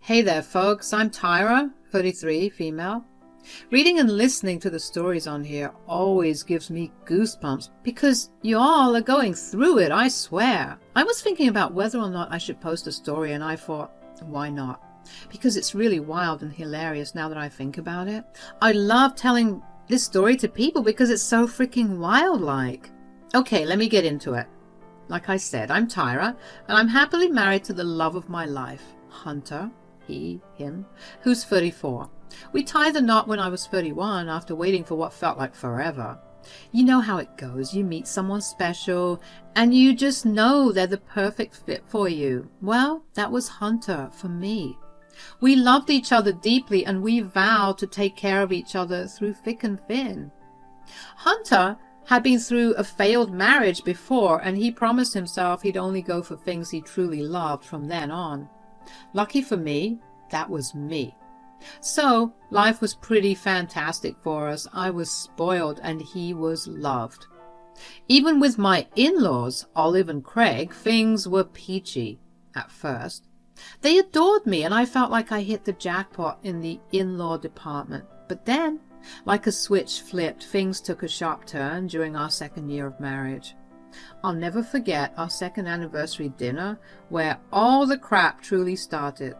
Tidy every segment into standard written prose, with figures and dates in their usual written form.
Hey there, folks. I'm Tyra, 33, female. Reading and listening to the stories on here always gives me goosebumps because you all are going through it, I swear. I was thinking about whether or not I should post a story, and I thought, why not? Because it's really wild and hilarious now that I think about it. I love telling this story to people because it's so freaking wild-like. Okay, let me get into it. Like I said, I'm Tyra, and I'm happily married to the love of my life, Hunter, him, who's 34. We tied the knot when I was 31 after waiting for what felt like forever. You know how it goes. You meet someone special and you just know they're the perfect fit for you. Well, that was Hunter for me. We loved each other deeply and we vowed to take care of each other through thick and thin. Hunter had been through a failed marriage before, and he promised himself he'd only go for things he truly loved from then on. Lucky for me, that was me. So life was pretty fantastic for us. I was spoiled and he was loved. Even with my in-laws, Olive and Craig, things were peachy at first. They adored me and I felt like I hit the jackpot in the in-law department. But then, like a switch flipped, things took a sharp turn during our second year of marriage. I'll never forget our second anniversary dinner where all the crap truly started.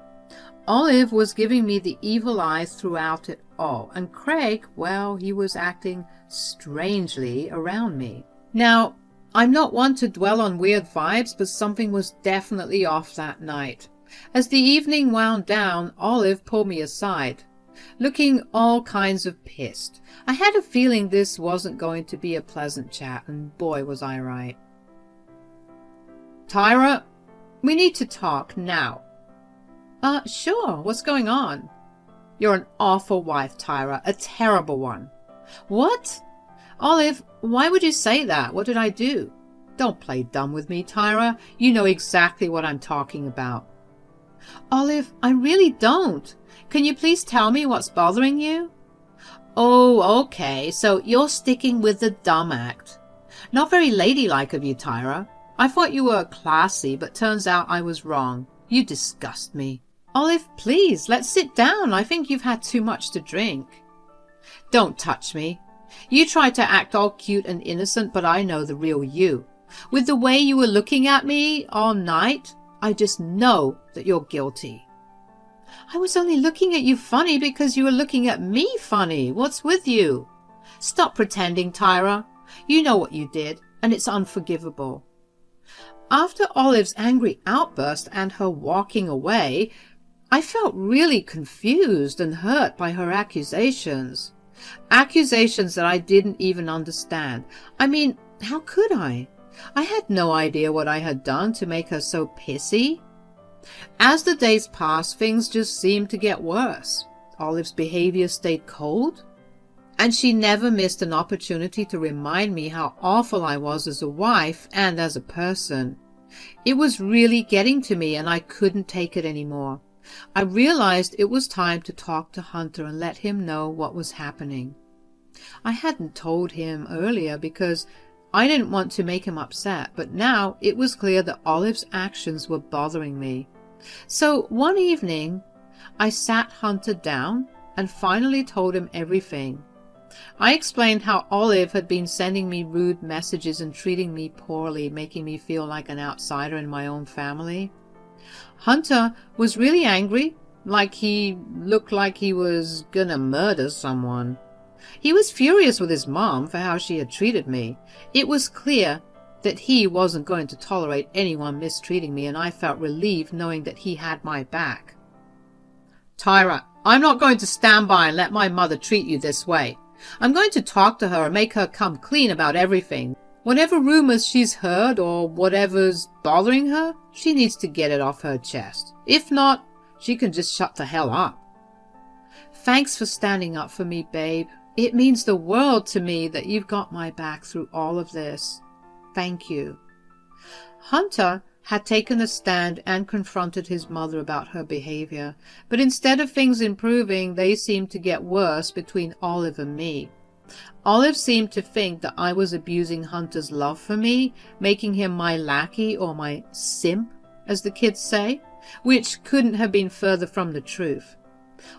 Olive was giving me the evil eyes throughout it all, and Craig, well, he was acting strangely around me. Now, I'm not one to dwell on weird vibes, but something was definitely off that night. As the evening wound down, Olive pulled me aside, looking all kinds of pissed. I had a feeling this wasn't going to be a pleasant chat, and boy was I right. Tyra, we need to talk now. Sure. What's going on? You're an awful wife, Tyra. A terrible one. What? Olive, why would you say that? What did I do? Don't play dumb with me, Tyra. You know exactly what I'm talking about. Olive, I really don't. Can you please tell me what's bothering you? Oh, okay. So you're sticking with the dumb act. Not very ladylike of you, Tyra. I thought you were classy, but turns out I was wrong. You disgust me. Olive, please, let's sit down. I think you've had too much to drink. Don't touch me. You tried to act all cute and innocent, but I know the real you. With the way you were looking at me all night, I just know that you're guilty. I was only looking at you funny because you were looking at me funny. What's with you? Stop pretending, Tyra. You know what you did, and it's unforgivable. After Olive's angry outburst and her walking away, I felt really confused and hurt by her accusations. Accusations that I didn't even understand. I mean, how could I? I had no idea what I had done to make her so pissy. As the days passed, things just seemed to get worse. Olive's behavior stayed cold, and she never missed an opportunity to remind me how awful I was as a wife and as a person. It was really getting to me, and I couldn't take it anymore. I realized it was time to talk to Hunter and let him know what was happening. I hadn't told him earlier because I didn't want to make him upset, but now it was clear that Olive's actions were bothering me. So one evening, I sat Hunter down and finally told him everything. I explained how Olive had been sending me rude messages and treating me poorly, making me feel like an outsider in my own family. Hunter was really angry, like he looked like he was gonna murder someone. He was furious with his mom for how she had treated me. It was clear that he wasn't going to tolerate anyone mistreating me, and I felt relieved knowing that he had my back. Tyra, I'm not going to stand by and let my mother treat you this way. I'm going to talk to her and make her come clean about everything. Whatever rumors she's heard or whatever's bothering her, she needs to get it off her chest. If not, she can just shut the hell up. Thanks for standing up for me, babe. It means the world to me that you've got my back through all of this. Thank you. Hunter had taken a stand and confronted his mother about her behavior, but instead of things improving, they seemed to get worse between Olive and me. Olive seemed to think that I was abusing Hunter's love for me, making him my lackey or my simp, as the kids say. which couldn't have been further from the truth.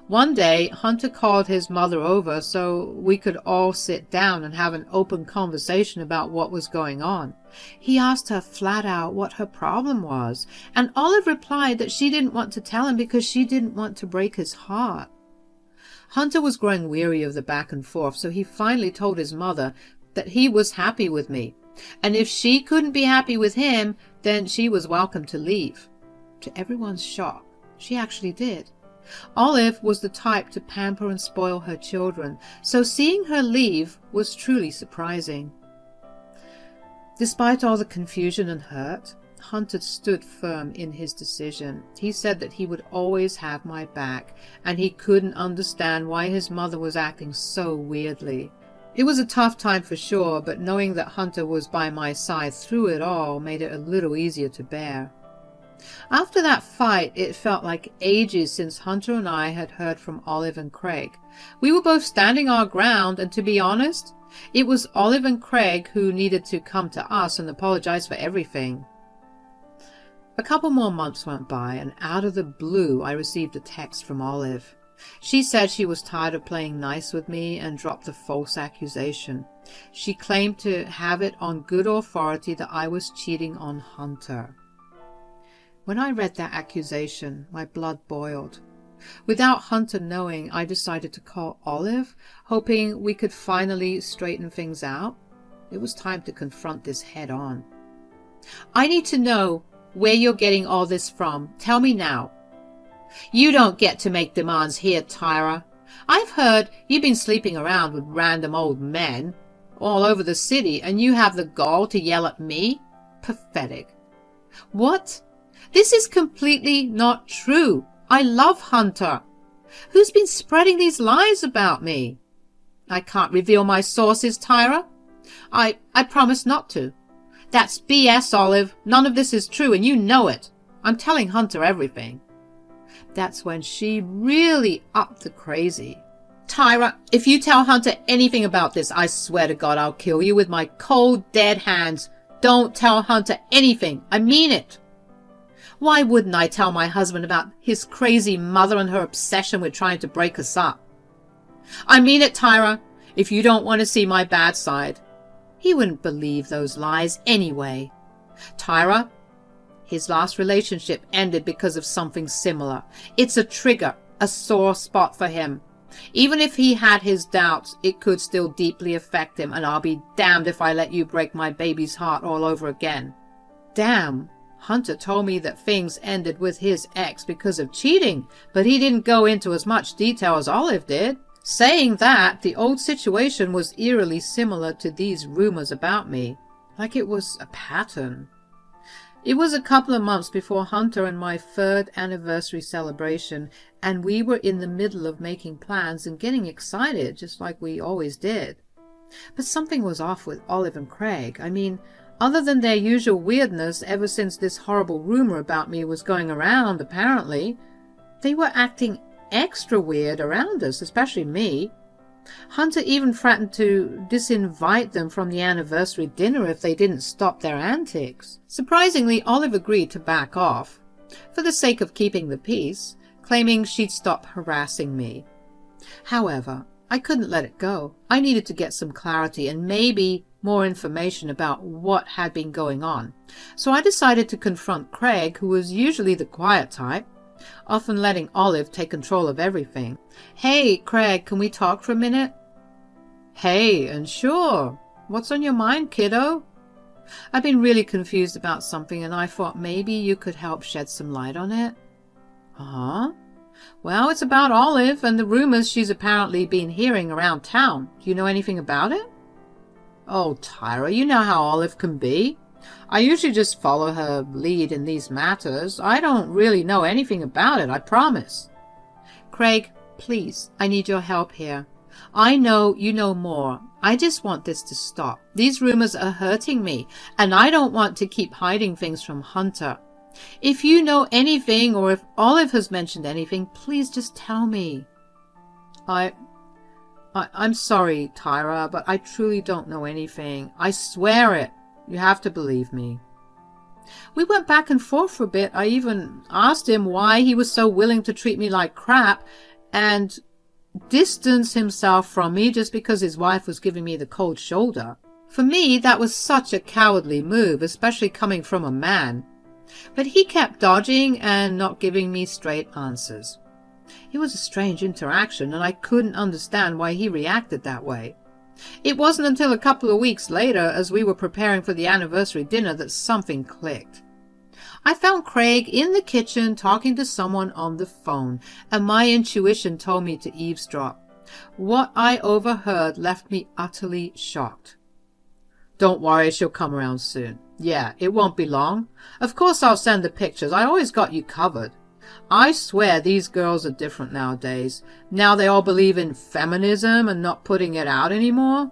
One day, Hunter called his mother over so we could all sit down and have an open conversation about what was going on. He asked her flat out what her problem was, and Olive replied that she didn't want to tell him because she didn't want to break his heart. Hunter was growing weary of the back and forth, so he finally told his mother that he was happy with me, and if she couldn't be happy with him, then she was welcome to leave. To everyone's shock, she actually did. Olive was the type to pamper and spoil her children, so seeing her leave was truly surprising. Despite all the confusion and hurt, Hunter stood firm in his decision. He said that he would always have my back, and he couldn't understand why his mother was acting so weirdly. It was a tough time for sure, but knowing that Hunter was by my side through it all made it a little easier to bear. After that fight, it felt like ages since Hunter and I had heard from Olive and Craig. We were both standing our ground, and to be honest, it was Olive and Craig who needed to come to us and apologize for everything. A couple more months went by, and out of the blue I received a text from Olive. She said she was tired of playing nice with me and dropped the false accusation. She claimed to have it on good authority that I was cheating on Hunter. When I read that accusation, my blood boiled. Without Hunter knowing, I decided to call Olive, hoping we could finally straighten things out. It was time to confront this head on. I need to know where you're getting all this from. Tell me now. You don't get to make demands here, Tyra. I've heard you've been sleeping around with random old men all over the city, and you have the gall to yell at me? Pathetic. What? This is completely not true. I love Hunter. Who's been spreading these lies about me? I can't reveal my sources, Tyra. I promise not to. That's BS, Olive. None of this is true, and you know it. I'm telling Hunter everything. That's when she really upped the crazy. Tyra, if you tell Hunter anything about this, I swear to God I'll kill you with my cold, dead hands. Don't tell Hunter anything. I mean it. Why wouldn't I tell my husband about his crazy mother and her obsession with trying to break us up? I mean it, Tyra, if you don't want to see my bad side. He wouldn't believe those lies anyway. Tyra, his last relationship ended because of something similar. It's a trigger, a sore spot for him. Even if he had his doubts, it could still deeply affect him, and I'll be damned if I let you break my baby's heart all over again. Damn. Hunter told me that things ended with his ex because of cheating, but he didn't go into as much detail as Olive did, saying that the old situation was eerily similar to these rumors about me, like it was a pattern. It was a couple of months before Hunter and my 3rd anniversary celebration, and we were in the middle of making plans and getting excited, just like we always did. But something was off with Olive and Craig. I mean, other than their usual weirdness ever since this horrible rumor about me was going around, apparently, they were acting extra weird around us, especially me. Hunter even threatened to disinvite them from the anniversary dinner if they didn't stop their antics. Surprisingly, Olive agreed to back off, for the sake of keeping the peace, claiming she'd stop harassing me. However, I couldn't let it go. I needed to get some clarity and maybe more information about what had been going on. So I decided to confront Craig, who was usually the quiet type, often letting Olive take control of everything. Hey, Craig, can we talk for a minute? Hey, and sure. What's on your mind, kiddo? I've been really confused about something, and I thought maybe you could help shed some light on it. Huh? Well, it's about Olive and the rumors she's apparently been hearing around town. Do you know anything about it? Oh, Tyra, you know how Olive can be. I usually just follow her lead in these matters. I don't really know anything about it, I promise. Craig, please, I need your help here. I know you know more. I just want this to stop. These rumors are hurting me, and I don't want to keep hiding things from Hunter. If you know anything, or if Olive has mentioned anything, please just tell me. I'm sorry, Tyra, but I truly don't know anything. I swear it. You have to believe me. We went back and forth for a bit. I even asked him why he was so willing to treat me like crap and distance himself from me just because his wife was giving me the cold shoulder. For me, that was such a cowardly move, especially coming from a man. But he kept dodging and not giving me straight answers. It was a strange interaction, and I couldn't understand why he reacted that way. It wasn't until a couple of weeks later, as we were preparing for the anniversary dinner, that something clicked. I found Craig in the kitchen talking to someone on the phone, and my intuition told me to eavesdrop. What I overheard left me utterly shocked. "Don't worry, she'll come around soon. Yeah, it won't be long. Of course I'll send the pictures. I always got you covered. I swear these girls are different nowadays. Now they all believe in feminism and not putting it out anymore.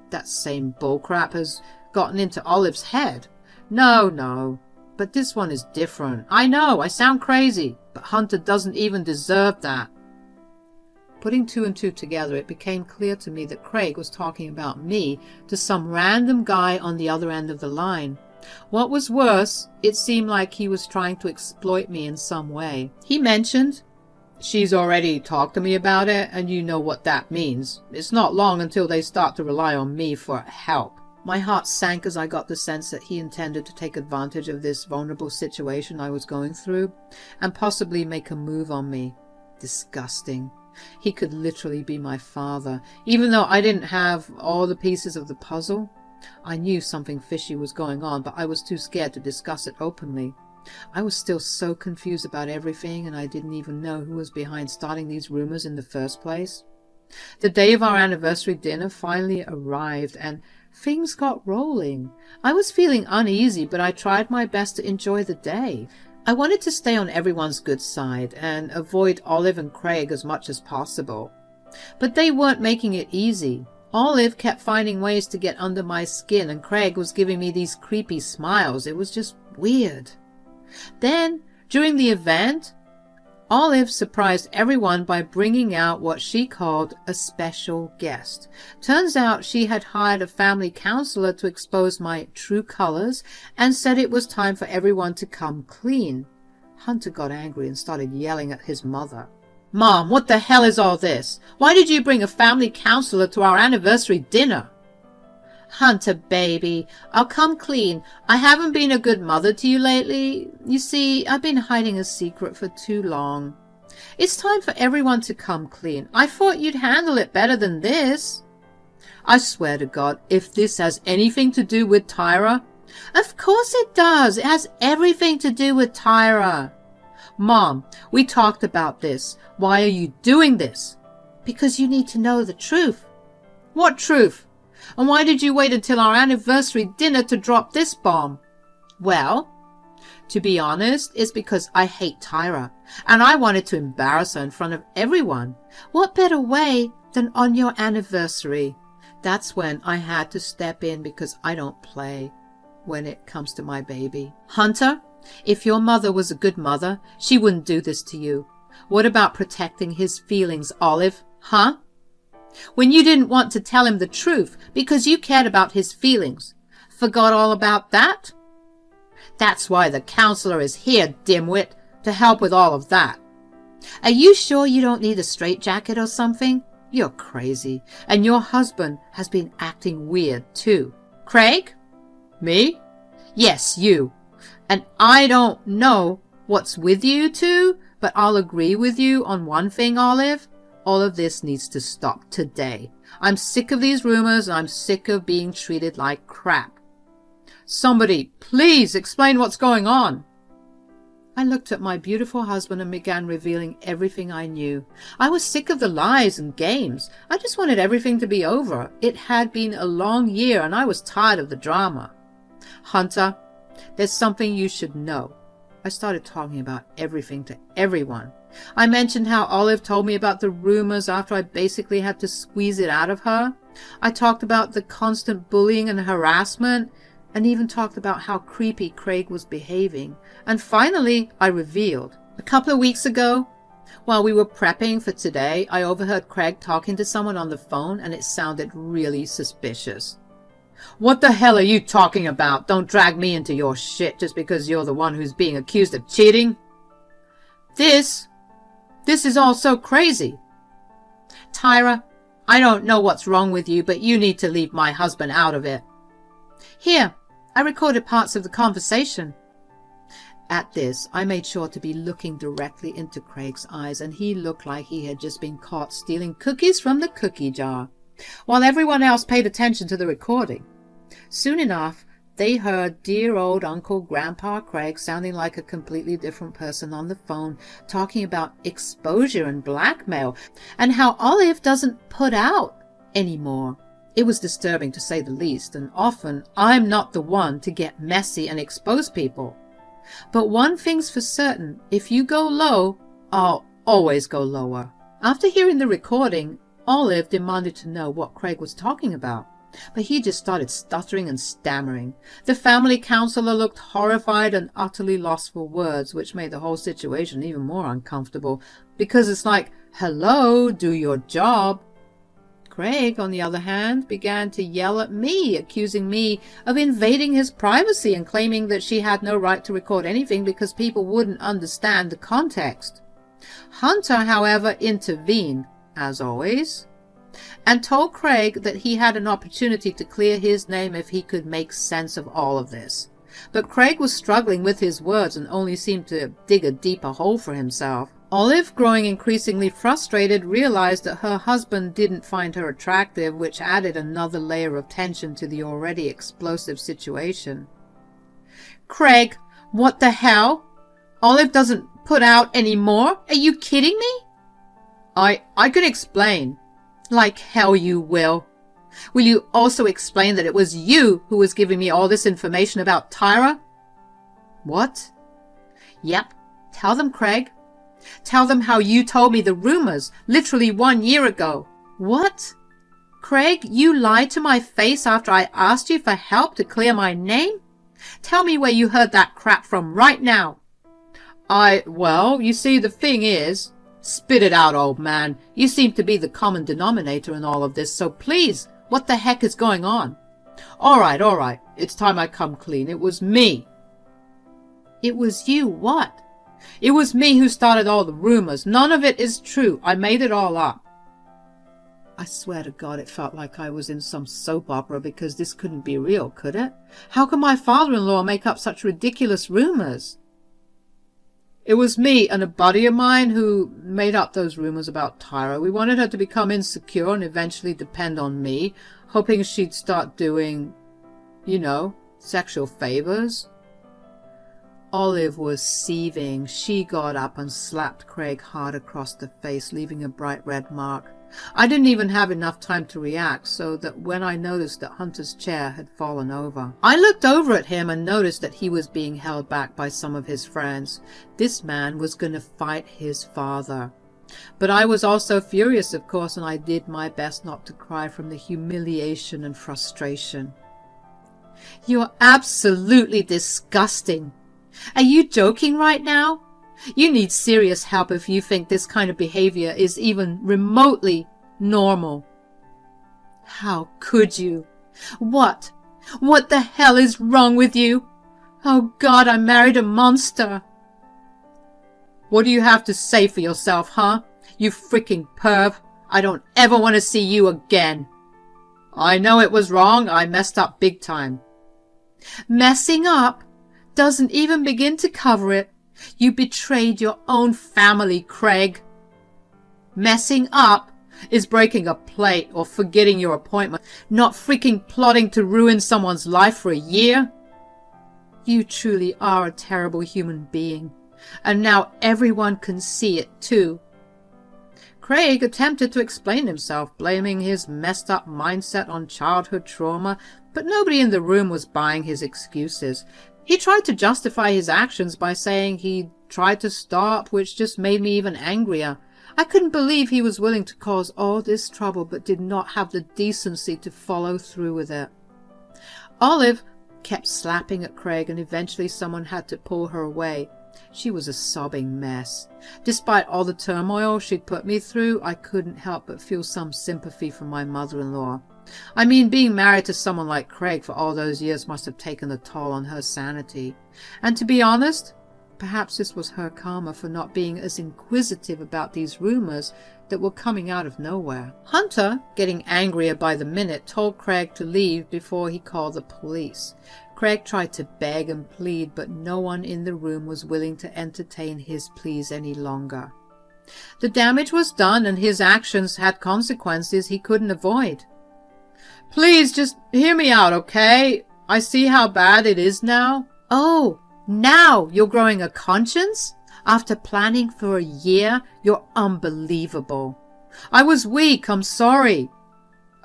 That same bullcrap has gotten into Olive's head. No, but this one is different. I know, I sound crazy, but Hunter doesn't even deserve that." Putting two and two together, it became clear to me that Craig was talking about me to some random guy on the other end of the line. What was worse, it seemed like he was trying to exploit me in some way. He mentioned, "She's already talked to me about it, and you know what that means. It's not long until they start to rely on me for help." My heart sank as I got the sense that he intended to take advantage of this vulnerable situation I was going through, and possibly make a move on me. Disgusting. He could literally be my father, even though I didn't have all the pieces of the puzzle. I knew something fishy was going on, but I was too scared to discuss it openly. I was still so confused about everything, and I didn't even know who was behind starting these rumors in the first place. The day of our anniversary dinner finally arrived, and things got rolling. I was feeling uneasy, but I tried my best to enjoy the day. I wanted to stay on everyone's good side and avoid Olive and Craig as much as possible. But they weren't making it easy. Olive kept finding ways to get under my skin, and Craig was giving me these creepy smiles. It was just weird. Then, during the event, Olive surprised everyone by bringing out what she called a special guest. Turns out she had hired a family counselor to expose my true colors and said it was time for everyone to come clean. Hunter got angry and started yelling at his mother. "Mom, what the hell is all this? Why did you bring a family counselor to our anniversary dinner?" "Hunter, baby, I'll come clean. I haven't been a good mother to you lately. You see, I've been hiding a secret for too long. It's time for everyone to come clean. I thought you'd handle it better than this." "I swear to God, if this has anything to do with Tyra..." "Of course it does. It has everything to do with Tyra." "Mom, we talked about this. Why are you doing this?" "Because you need to know the truth." "What truth? And why did you wait until our anniversary dinner to drop this bomb?" "Well, to be honest, it's because I hate Tyra, and I wanted to embarrass her in front of everyone. What better way than on your anniversary? That's when I had to step in, because I don't play when it comes to my baby. Hunter, if your mother was a good mother, she wouldn't do this to you. What about protecting his feelings, Olive? Huh? When you didn't want to tell him the truth because you cared about his feelings. Forgot all about that? That's why the counselor is here, dimwit, to help with all of that. Are you sure you don't need a straitjacket or something? You're crazy, and your husband has been acting weird too. Craig? Me? Yes, you. And I don't know what's with you two, but I'll agree with you on one thing, Olive. All of this needs to stop today. I'm sick of these rumors, and I'm sick of being treated like crap. Somebody, please explain what's going on." I looked at my beautiful husband and began revealing everything I knew. I was sick of the lies and games. I just wanted everything to be over. It had been a long year, and I was tired of the drama. "Hunter, there's something you should know." I started talking about everything to everyone. I mentioned how Olive told me about the rumors after I basically had to squeeze it out of her. I talked about the constant bullying and harassment, and even talked about how creepy Craig was behaving. And finally, I revealed. A couple of weeks ago, while we were prepping for today, I overheard Craig talking to someone on the phone, and it sounded really suspicious. What the hell are you talking about? Don't drag me into your shit just because you're the one who's being accused of cheating. This is all so crazy. Tyra, I don't know what's wrong with you, but you need to leave my husband out of it. Here, I recorded parts of the conversation. At this, I made sure to be looking directly into Craig's eyes, and he looked like he had just been caught stealing cookies from the cookie jar, while everyone else paid attention to the recording. Soon enough, they heard dear old Uncle Grandpa Craig sounding like a completely different person on the phone, talking about exposure and blackmail, and how Olive doesn't put out anymore. It was disturbing, to say the least, and often I'm not the one to get messy and expose people. But one thing's for certain, if you go low, I'll always go lower. After hearing the recording, Olive demanded to know what Craig was talking about, but he just started stuttering and stammering. The family counselor looked horrified and utterly lost for words, which made the whole situation even more uncomfortable, because it's like, hello, do your job. Craig, on the other hand, began to yell at me, accusing me of invading his privacy and claiming that she had no right to record anything because people wouldn't understand the context. Hunter, however, intervened, as always, and told Craig that he had an opportunity to clear his name if he could make sense of all of this. But Craig was struggling with his words and only seemed to dig a deeper hole for himself. Olive, growing increasingly frustrated, realized that her husband didn't find her attractive, which added another layer of tension to the already explosive situation. Craig, what the hell? Olive doesn't put out any more? Are you kidding me? I can explain. Like hell you will. Will you also explain that it was you who was giving me all this information about Tyra? What? Yep. Tell them, Craig. Tell them how you told me the rumors literally 1 year ago. What? Craig, you lied to my face after I asked you for help to clear my name? Tell me where you heard that crap from right now. Well, you see, the thing is... Spit it out, old man. You seem to be the common denominator in all of this, so please, what the heck is going on? All right. It's time I come clean. It was me. It was you, what? It was me who started all the rumors. None of it is true. I made it all up. I swear to God, it felt like I was in some soap opera, because this couldn't be real, could it? How could my father-in-law make up such ridiculous rumors? It was me and a buddy of mine who made up those rumors about Tyra. We wanted her to become insecure and eventually depend on me, hoping she'd start doing, sexual favors. Olive was seething. She got up and slapped Craig hard across the face, leaving a bright red mark. I didn't even have enough time to react, so that when I noticed that Hunter's chair had fallen over, I looked over at him and noticed that he was being held back by some of his friends. This man was going to fight his father. But I was also furious, of course, and I did my best not to cry from the humiliation and frustration. You're absolutely disgusting. Are you joking right now? You need serious help if you think this kind of behavior is even remotely normal. How could you? What the hell is wrong with you? Oh God, I married a monster. What do you have to say for yourself, huh? You freaking perv. I don't ever want to see you again. I know it was wrong. I messed up big time. Messing up doesn't even begin to cover it. You betrayed your own family, Craig. Messing up is breaking a plate or forgetting your appointment, not freaking plotting to ruin someone's life for a year. You truly are a terrible human being, and now everyone can see it too. Craig attempted to explain himself, blaming his messed up mindset on childhood trauma, but nobody in the room was buying his excuses. He tried to justify his actions by saying he tried to stop, which just made me even angrier. I couldn't believe he was willing to cause all this trouble but did not have the decency to follow through with it. Olive kept slapping at Craig, and eventually someone had to pull her away. She was a sobbing mess. Despite all the turmoil she'd put me through, I couldn't help but feel some sympathy for my mother-in-law. I mean, being married to someone like Craig for all those years must have taken a toll on her sanity. And to be honest, perhaps this was her karma for not being as inquisitive about these rumors that were coming out of nowhere. Hunter, getting angrier by the minute, told Craig to leave before he called the police. Craig tried to beg and plead, but no one in the room was willing to entertain his pleas any longer. The damage was done, and his actions had consequences he couldn't avoid. "Please, just hear me out, okay? I see how bad it is now." "Oh, now you're growing a conscience? After planning for a year? You're unbelievable." "I was weak, I'm sorry."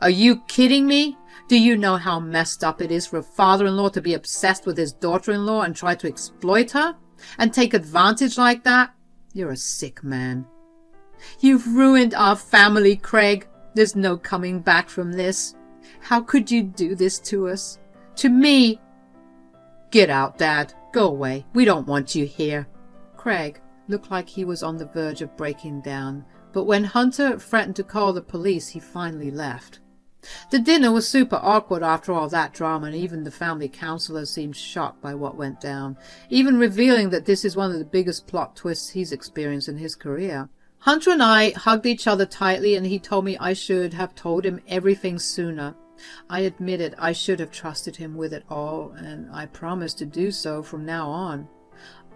"Are you kidding me? Do you know how messed up it is for a father-in-law to be obsessed with his daughter-in-law and try to exploit her? And take advantage like that? You're a sick man." "You've ruined our family, Craig. There's no coming back from this. How could you do this to us? To me?" "Get out, Dad. Go away. We don't want you here." Craig looked like he was on the verge of breaking down, but when Hunter threatened to call the police, he finally left. The dinner was super awkward after all that drama, and even the family counselor seemed shocked by what went down, even revealing that this is one of the biggest plot twists he's experienced in his career. Hunter and I hugged each other tightly, and he told me I should have told him everything sooner. I admitted I should have trusted him with it all, and I promised to do so from now on.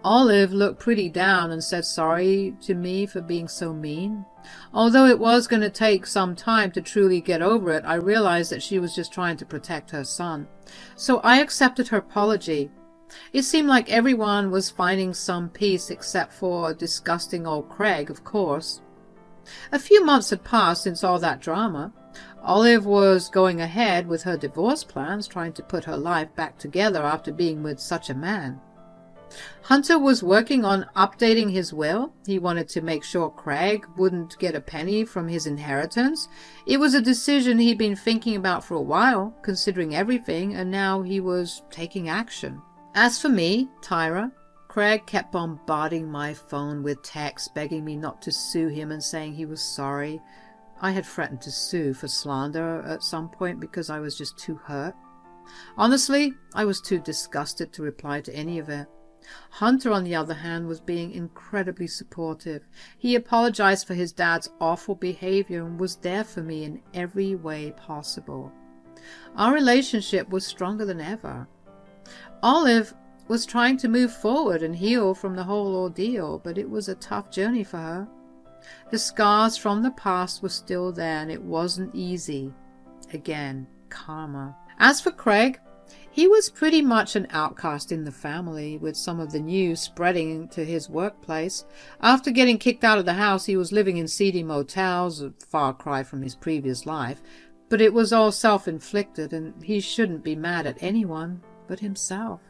Olive looked pretty down and said sorry to me for being so mean. Although it was going to take some time to truly get over it, I realized that she was just trying to protect her son. So I accepted her apology. It seemed like everyone was finding some peace except for disgusting old Craig, of course. A few months had passed since all that drama. Olive was going ahead with her divorce plans, trying to put her life back together after being with such a man. Hunter was working on updating his will. He wanted to make sure Craig wouldn't get a penny from his inheritance. It was a decision he'd been thinking about for a while, considering everything, and now he was taking action. As for me, Tyra, Craig kept bombarding my phone with texts begging me not to sue him and saying he was sorry. I had threatened to sue for slander at some point because I was just too hurt. Honestly, I was too disgusted to reply to any of it. Hunter, on the other hand, was being incredibly supportive. He apologized for his dad's awful behavior and was there for me in every way possible. Our relationship was stronger than ever. Olive was trying to move forward and heal from the whole ordeal, but it was a tough journey for her. The scars from the past were still there, and it wasn't easy. Again, karma. As for Craig, he was pretty much an outcast in the family, with some of the news spreading to his workplace. After getting kicked out of the house, he was living in seedy motels, a far cry from his previous life. But it was all self-inflicted, and he shouldn't be mad at anyone but himself.